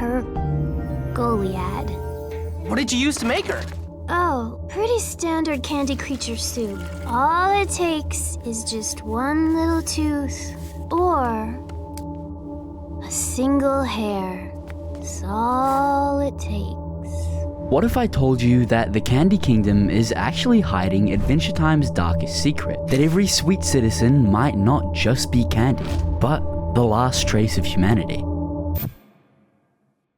her Goliad. What did you use to make her? Oh, pretty standard candy creature soup. All it takes is just one little tooth or a single hair. That's all it takes. What if I told you that the Candy Kingdom is actually hiding Adventure Time's darkest secret? That every sweet citizen might not just be candy, but the last trace of humanity.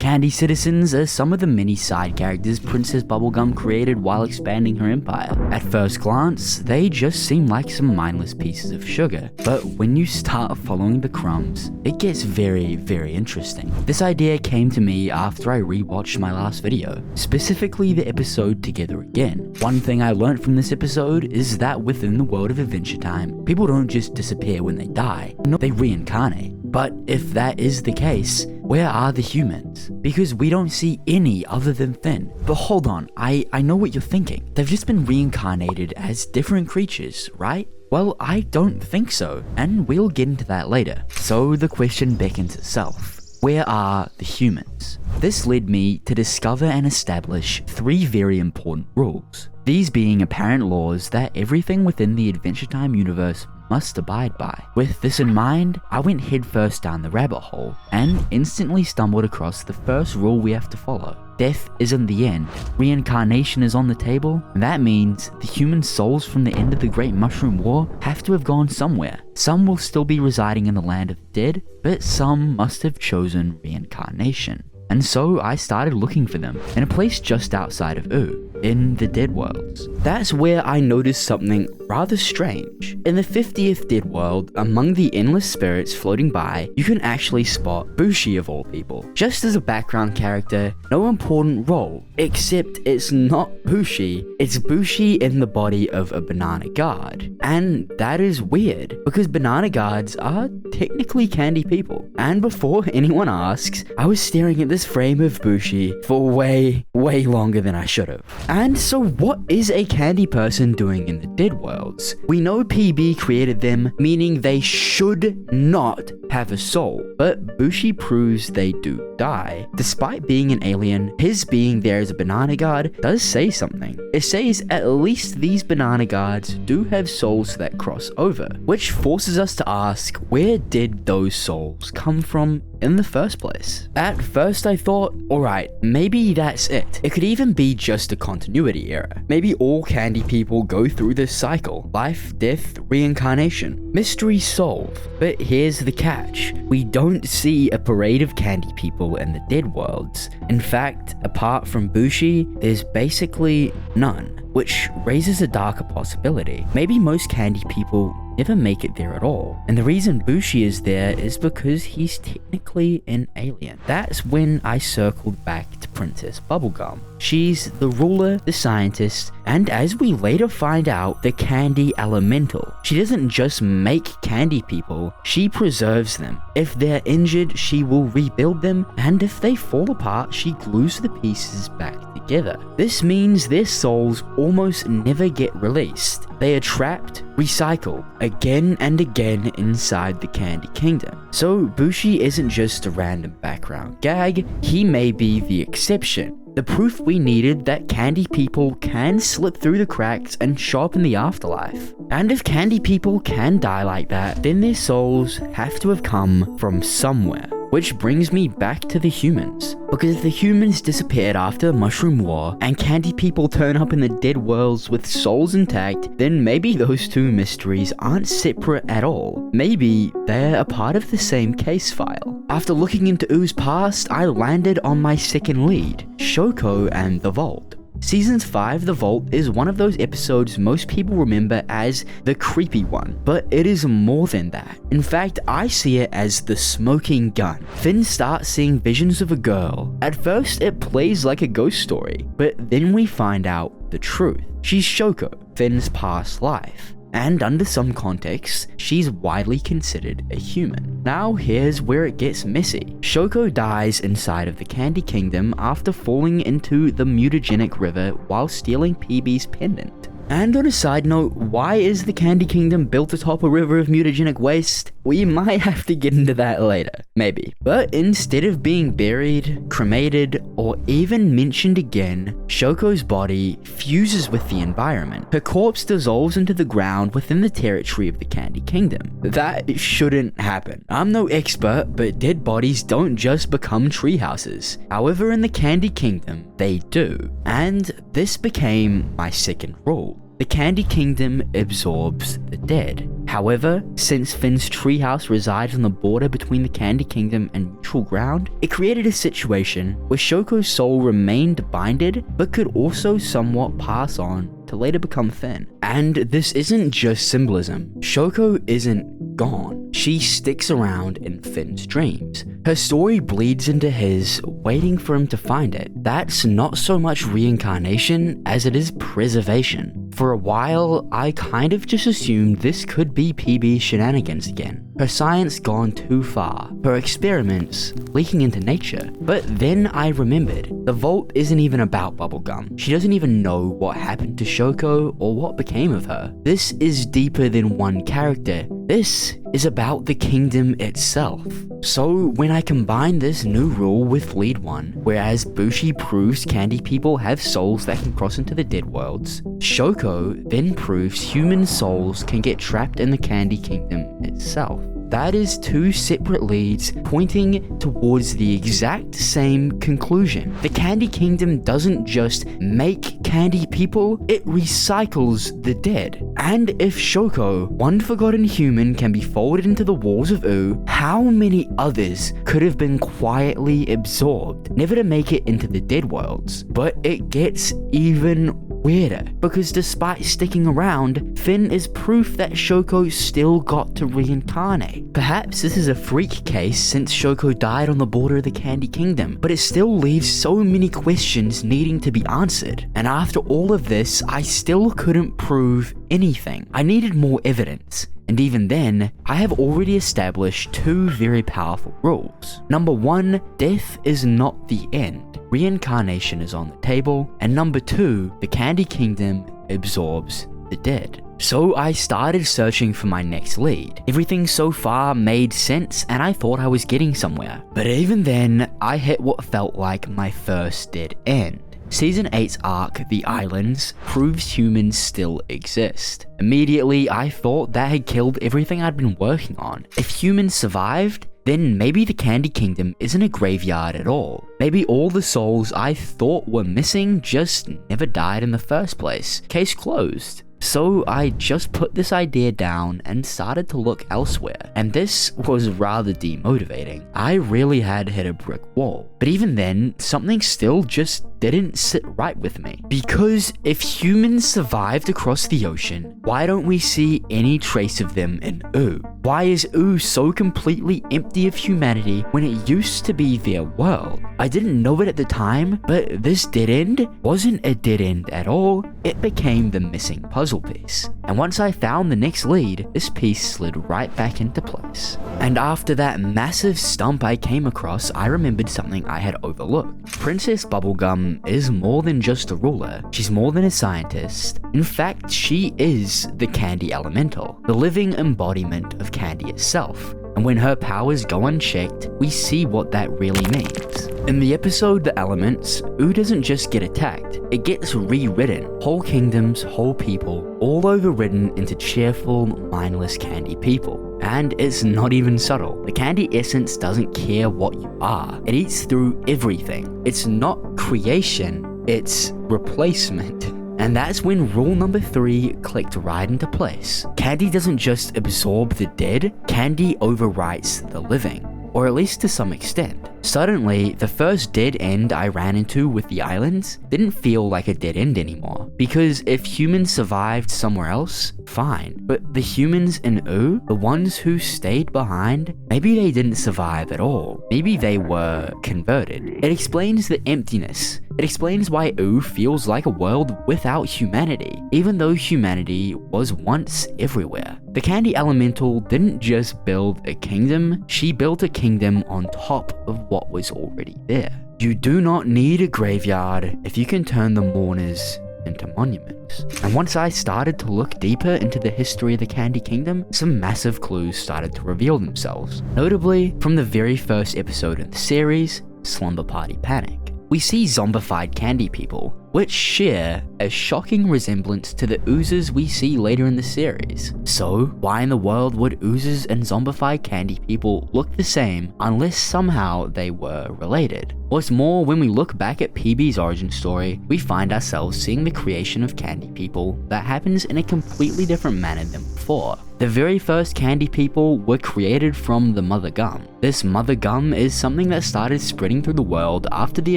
Candy citizens are some of the many side characters Princess Bubblegum created while expanding her empire. At first glance, they just seem like some mindless pieces of sugar, but when you start following the crumbs, it gets very, very interesting. This idea came to me after I rewatched my last video, specifically the episode Together Again. One thing I learned from this episode is that within the world of Adventure Time, people don't just disappear when they die, no, they reincarnate. But if that is the case, where are the humans? Because we don't see any other than Finn. But hold on, I know what you're thinking. They've just been reincarnated as different creatures, right? Well, I don't think so, and we'll get into that later. So the question beckons itself. Where are the humans? This led me to discover and establish 3 very important rules. These being apparent laws that everything within the Adventure Time universe must abide by. With this in mind, I went headfirst down the rabbit hole and instantly stumbled across the first rule we have to follow. Death isn't the end. Reincarnation is on the table, and that means the human souls from the end of the Great Mushroom War have to have gone somewhere. Some will still be residing in the land of the dead, but some must have chosen reincarnation. And so I started looking for them in a place just outside of Ooo, in the Dead Worlds. That's where I noticed something rather strange. In the 50th Dead World, among the endless spirits floating by, you can actually spot Bushi of all people. Just as a background character, no important role, except it's not Bushi, it's Bushi in the body of a banana guard. And that is weird, because banana guards are technically candy people. And before anyone asks, I was staring at this frame of Bushi for way longer than I should have. And so what is a candy person doing in the Dead Worlds? We know PB created them, meaning they should not have a soul, but Bushi proves they do die. Despite being an alien, his being there as a banana guard does say something. It says at least these banana guards do have souls that cross over, which forces us to ask, where did those souls come from in the first place? At first I thought, alright, maybe that's it. It could even be just a continuity error. Maybe all candy people go through this cycle. Life, death, reincarnation. Mystery solved. But here's the catch. We don't see a parade of candy people in the Dead Worlds. In fact, apart from Bushi, there's basically none, which raises a darker possibility. Maybe most candy people never make it there at all. And the reason Bushi is there is because he's technically an alien. That's when I circled back to Princess Bubblegum. She's the ruler, the scientist, and as we later find out, the candy elemental. She doesn't just make candy people, she preserves them. If they're injured, she will rebuild them, and if they fall apart, she glues the pieces back together. This means their souls almost never get released. They are trapped, recycled, again and again inside the Candy Kingdom. So Bushi isn't just a random background gag, he may be the exception. The proof we needed that candy people can slip through the cracks and show up in the afterlife. And if candy people can die like that, then their souls have to have come from somewhere. Which brings me back to the humans. Because if the humans disappeared after the Mushroom War, and candy people turn up in the Dead Worlds with souls intact, then maybe those two mysteries aren't separate at all. Maybe they're a part of the same case file. After looking into Oo's past, I landed on my second lead, Shoko and the Vault. Season 5, The Vault, is one of those episodes most people remember as the creepy one, but it is more than that. In fact, I see it as the smoking gun. Finn starts seeing visions of a girl. At first, it plays like a ghost story, but then we find out the truth. She's Shoko, Finn's past life. And under some contexts, she's widely considered a human. Now here's where it gets messy. Shoko dies inside of the Candy Kingdom after falling into the mutagenic river while stealing PB's pendant. And on a side note, why is the Candy Kingdom built atop a river of mutagenic waste? We might have to get into that later, maybe. But instead of being buried, cremated, or even mentioned again, Shoko's body fuses with the environment. Her corpse dissolves into the ground within the territory of the Candy Kingdom. That shouldn't happen. I'm no expert, but dead bodies don't just become treehouses. However, in the Candy Kingdom, they do. And this became my second rule. The Candy Kingdom absorbs the dead. However, since Finn's treehouse resides on the border between the Candy Kingdom and neutral ground, it created a situation where Shoko's soul remained binded, but could also somewhat pass on to later become Finn. And this isn't just symbolism. Shoko isn't gone. She sticks around in Finn's dreams. Her story bleeds into his, waiting for him to find it. That's not so much reincarnation as it is preservation. For a while, I kind of just assumed this could be PB's shenanigans again. Her science gone too far, her experiments leaking into nature. But then I remembered, the vault isn't even about bubblegum. She doesn't even know what happened to Shoko or what became of her. This is deeper than one character. This is about the kingdom itself. So when I combine this new rule with lead 1, whereas Bushi proves candy people have souls that can cross into the dead worlds, Shoko then proves human souls can get trapped in the Candy Kingdom itself. That is 2 separate leads pointing towards the exact same conclusion. The Candy Kingdom doesn't just make candy people, it recycles the dead. And if Shoko, one forgotten human, can be folded into the walls of Oo, how many others could have been quietly absorbed, never to make it into the dead worlds? But it gets even weirder, because despite sticking around, Finn is proof that Shoko still got to reincarnate. Perhaps this is a freak case since Shoko died on the border of the Candy Kingdom, but it still leaves so many questions needing to be answered. And after all of this, I still couldn't prove anything. I needed more evidence. And even then, I have already established 2 very powerful rules. Number 1, death is not the end. Reincarnation is on the table. And number 2, the Candy Kingdom absorbs the dead. So I started searching for my next lead. Everything so far made sense and I thought I was getting somewhere. But even then, I hit what felt like my first dead end. Season 8's arc, The Islands, proves humans still exist. Immediately, I thought that had killed everything I'd been working on. If humans survived, then maybe the Candy Kingdom isn't a graveyard at all. Maybe all the souls I thought were missing just never died in the first place. Case closed. So I just put this idea down and started to look elsewhere, and this was rather demotivating. I really had hit a brick wall. But even then, something still just didn't sit right with me. Because if humans survived across the ocean, why don't we see any trace of them in Oo? Why is Oo so completely empty of humanity when it used to be their world? I didn't know it at the time, but this dead end wasn't a dead end at all. It became the missing puzzle piece. And once I found the next lead, this piece slid right back into place. And after that massive stump I came across, I remembered something I had overlooked. Princess Bubblegum is more than just a ruler. She's more than a scientist. In fact, she is the candy elemental, the living embodiment of candy itself. And when her powers go unchecked, we see what that really means. In the episode The Elements, Oo doesn't just get attacked, it gets rewritten. Whole kingdoms, whole people, all overridden into cheerful, mindless candy people. And it's not even subtle. The candy essence doesn't care what you are. It eats through everything. It's not creation, it's replacement. And that's when rule number 3 clicked right into place. Candy doesn't just absorb the dead, candy overwrites the living. Or at least to some extent. Suddenly, the first dead end I ran into with the islands didn't feel like a dead end anymore. Because if humans survived somewhere else, fine. But the humans in Oo, the ones who stayed behind, maybe they didn't survive at all. Maybe they were converted. It explains the emptiness. It explains why Oo feels like a world without humanity, even though humanity was once everywhere. The Candy Elemental didn't just build a kingdom, she built a kingdom on top of what was already there. You do not need a graveyard if you can turn the mourners into monuments. And once I started to look deeper into the history of the Candy Kingdom, some massive clues started to reveal themselves. Notably, from the very first episode in the series, Slumber Party Panic, we see zombified candy people, which share a shocking resemblance to the oozes we see later in the series. So, why in the world would oozes and zombified candy people look the same unless somehow they were related? What's more, when we look back at PB's origin story, we find ourselves seeing the creation of candy people that happens in a completely different manner than before. The very first candy people were created from the mother gum. This mother gum is something that started spreading through the world after the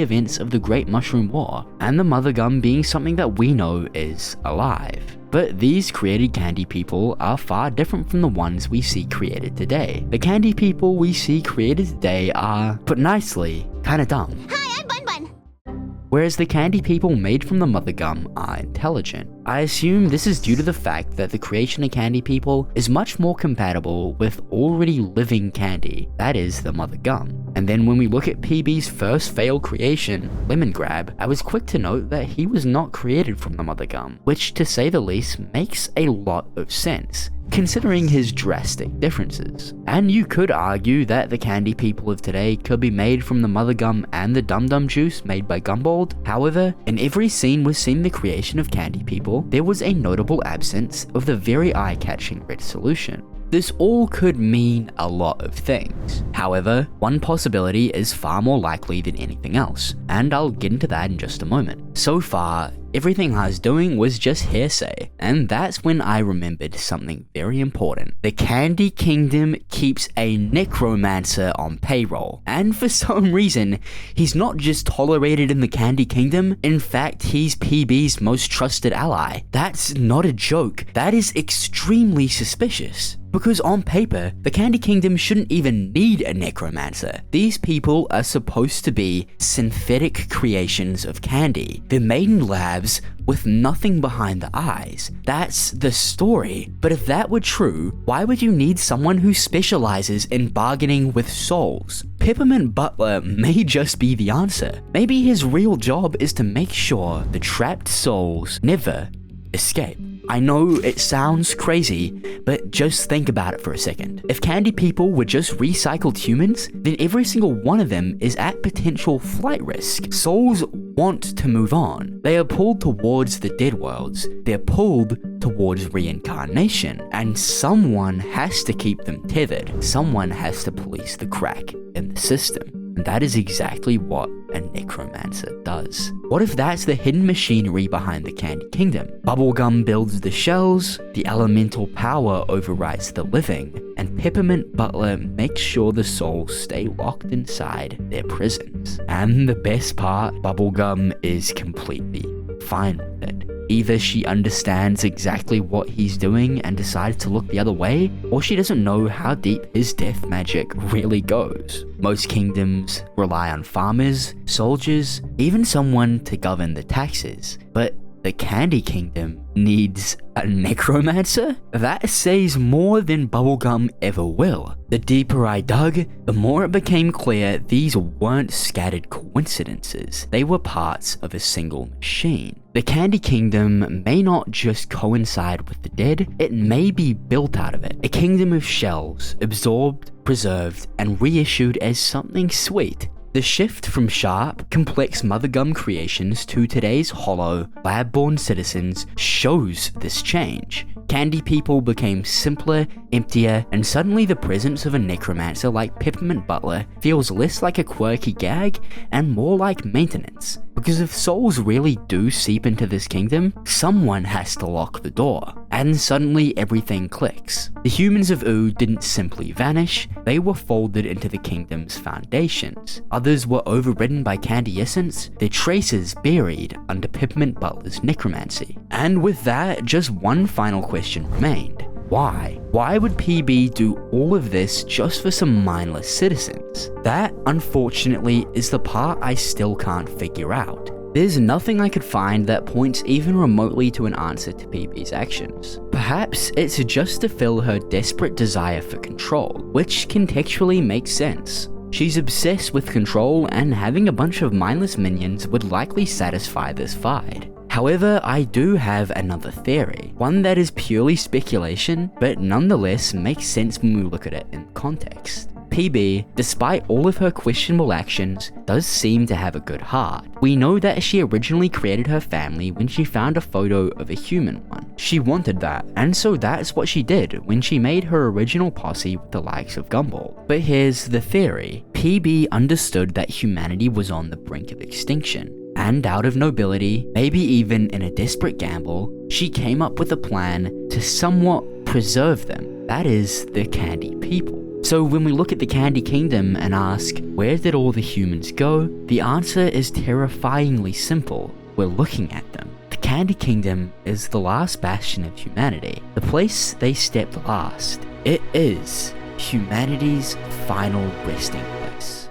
events of the Great Mushroom War, and the mother gum being something that we know is alive. But these created candy people are far different from the ones we see created today. The candy people we see created today are, put nicely, kinda dumb. Hi, I'm Bun Bun. Whereas the candy people made from the mother gum are intelligent. I assume this is due to the fact that the creation of candy people is much more compatible with already living candy, that is the mother gum. And then when we look at PB's first failed creation, Lemon Grab, I was quick to note that he was not created from the mother gum, which to say the least makes a lot of sense, considering his drastic differences. And you could argue that the candy people of today could be made from the mother gum and the Dum Dum juice made by Gumball. However, in every scene we've seen the creation of candy people, there was a notable absence of the very eye-catching red solution. This all could mean a lot of things. However, one possibility is far more likely than anything else, and I'll get into that in just a moment. So far, everything I was doing was just hearsay, and that's when I remembered something very important. The Candy Kingdom keeps a necromancer on payroll, and for some reason, he's not just tolerated in the Candy Kingdom, in fact, he's PB's most trusted ally. That's not a joke, that is extremely suspicious. Because on paper, the Candy Kingdom shouldn't even need a necromancer. These people are supposed to be synthetic creations of candy. They're made in labs with nothing behind the eyes. That's the story. But if that were true, why would you need someone who specializes in bargaining with souls? Peppermint Butler may just be the answer. Maybe his real job is to make sure the trapped souls never escape. I know it sounds crazy, but just think about it for a second. If candy people were just recycled humans, then every single one of them is at potential flight risk. Souls want to move on. They are pulled towards the dead worlds. They're pulled towards reincarnation, and someone has to keep them tethered. Someone has to police the crack in the system. And that is exactly what a necromancer does. What if that's the hidden machinery behind the Candy Kingdom? Bubblegum builds the shells, the elemental power overrides the living, and Peppermint Butler makes sure the souls stay locked inside their prisons. And the best part, Bubblegum is completely fine with it. Either she understands exactly what he's doing and decides to look the other way, or she doesn't know how deep his death magic really goes. Most kingdoms rely on farmers, soldiers, even someone to govern the taxes, but the Candy Kingdom needs a necromancer? That says more than Bubblegum ever will. The deeper I dug, the more it became clear these weren't scattered coincidences. They were parts of a single machine. The Candy Kingdom may not just coincide with the dead, it may be built out of it. A kingdom of shells, absorbed, preserved, and reissued as something sweet. The shift from sharp, complex mother gum creations to today's hollow, lab-born citizens shows this change. Candy people became simpler, emptier, and suddenly the presence of a necromancer like Peppermint Butler feels less like a quirky gag and more like maintenance. Because if souls really do seep into this kingdom, someone has to lock the door. And suddenly everything clicks. The humans of Oo didn't simply vanish, they were folded into the kingdom's foundations. Others were overridden by candy essence, their traces buried under Peppermint Butler's necromancy. And with that, just one final question remained. Why? Why would PB do all of this just for some mindless citizens? That, unfortunately, is the part I still can't figure out. There's nothing I could find that points even remotely to an answer to PB's actions. Perhaps it's just to fill her desperate desire for control, which contextually makes sense. She's obsessed with control, and having a bunch of mindless minions would likely satisfy this vibe. However, I do have another theory, one that is purely speculation, but nonetheless makes sense when we look at it in context. PB, despite all of her questionable actions, does seem to have a good heart. We know that she originally created her family when she found a photo of a human one. She wanted that, and so that's what she did when she made her original posse with the likes of Gumball. But here's the theory. PB understood that humanity was on the brink of extinction, and out of nobility, maybe even in a desperate gamble, she came up with a plan to somewhat preserve them, that is, the Candy people. So when we look at the Candy Kingdom and ask, where did all the humans go? The answer is terrifyingly simple. We're looking at them. The Candy Kingdom is the last bastion of humanity, the place they stepped last. It is humanity's final resting place.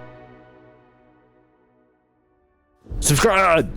Subscribe!